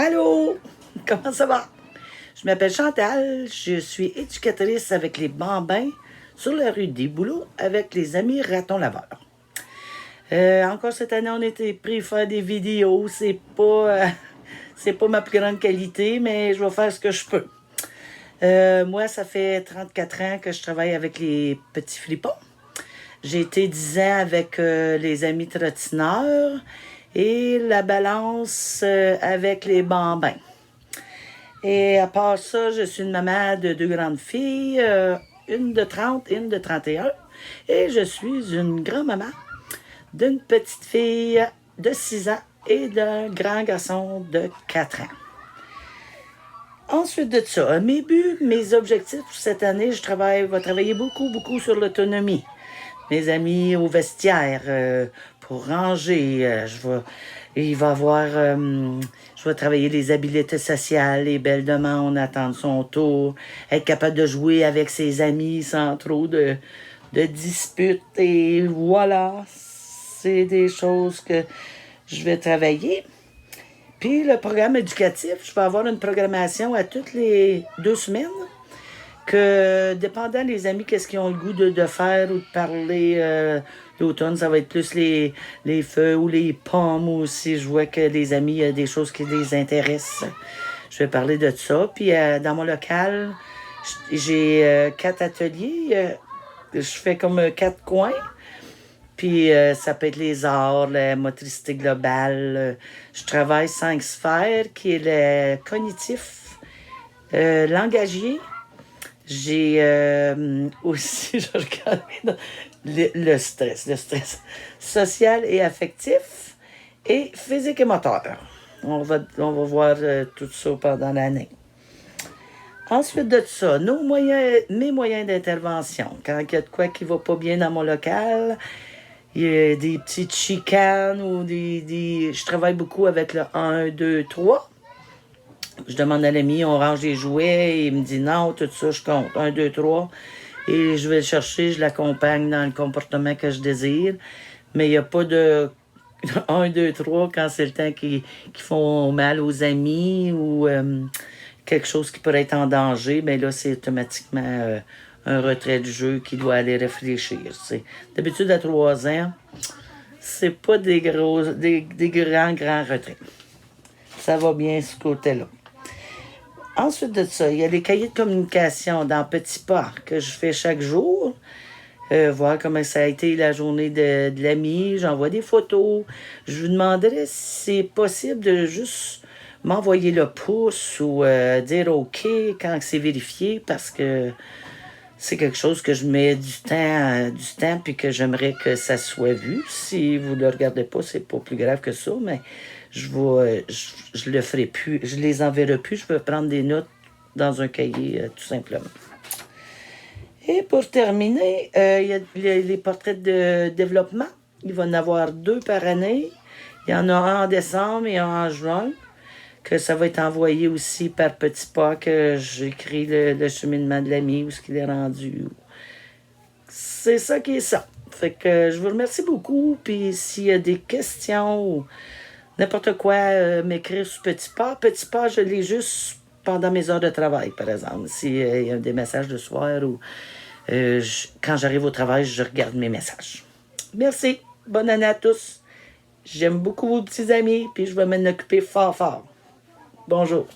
Allô, comment ça va? Je m'appelle Chantal, je suis éducatrice avec les bambins sur la rue des Bouleaux avec les amis ratons laveurs. Encore cette année, on était pris à faire des vidéos. C'est pas ma plus grande qualité, mais je vais faire ce que je peux. Moi, ça fait 34 ans que je travaille avec les petits flippons. J'ai été 10 ans avec les amis trottineurs et la balance avec les bambins. Et à part ça, je suis une maman de 2 grandes filles, une de 30 et une de 31. Et je suis une grand-maman d'une petite fille de 6 ans et d'un grand garçon de 4 ans. Ensuite de ça, mes buts, mes objectifs pour cette année, je vais travailler beaucoup sur l'autonomie. Mes amis au vestiaire, pour ranger, il va avoir, je vais travailler les habiletés sociales, les belles demandes, attendre son tour, être capable de jouer avec ses amis sans trop de disputes. Et voilà, c'est des choses que je vais travailler. Puis le programme éducatif, je vais avoir une programmation à toutes les 2 semaines que, dépendant des amis, qu'est-ce qu'ils ont le goût de faire ou de parler d'automne, ça va être plus les feux ou les pommes, ou si je vois que les amis, il y a des choses qui les intéressent, je vais parler de ça. Puis dans mon local, j'ai 4 ateliers, je fais comme 4 coins. Puis ça peut être les arts, la motricité globale. Je travaille 5 sphères, qui est le cognitif, langagier. J'ai aussi, je regarde le stress social et affectif, et physique et moteur. On va voir tout ça pendant l'année. Ensuite de ça, mes moyens d'intervention. Quand il y a de quoi qui va pas bien dans mon local, il y a des petites chicanes ou je travaille beaucoup avec le 1, 2, 3. Je demande à l'ami, on range les jouets, et il me dit non, tout ça, je compte 1, 2, 3. Et je vais le chercher, je l'accompagne dans le comportement que je désire. Mais il n'y a pas de 1, 2, 3 quand c'est le temps qui font mal aux amis ou quelque chose qui pourrait être en danger. Mais là, c'est automatiquement un retrait du jeu qui doit aller réfléchir. D'habitude, à 3 ans, c'est pas des grands retraits. Ça va bien ce côté-là. Ensuite de ça, il y a les cahiers de communication dans Petits Pas que je fais chaque jour. Voir comment ça a été la journée de l'ami. J'envoie des photos. Je vous demanderais si c'est possible de juste m'envoyer le pouce ou dire OK quand c'est vérifié, parce que c'est quelque chose que je mets du temps puis que j'aimerais que ça soit vu. Si vous ne le regardez pas, c'est pas plus grave que ça, mais je le ferai plus. Je les enverrai plus. Je vais prendre des notes dans un cahier, tout simplement. Et pour terminer, il y a les portraits de développement. Il va y en avoir 2 par année. Il y en a un en décembre et un en juin, que ça va être envoyé aussi par Petits Pas, que j'écris le cheminement de l'ami, où ce qu'il est rendu. C'est ça qui est ça. Fait que je vous remercie beaucoup. Puis s'il y a des questions ou n'importe quoi, m'écrire sur Petits Pas. Petits Pas, je lis juste pendant mes heures de travail, par exemple. S'il y a des messages de soir ou quand j'arrive au travail, je regarde mes messages. Merci. Bonne année à tous. J'aime beaucoup vos petits amis, puis je vais m'en occuper fort. Bonjour.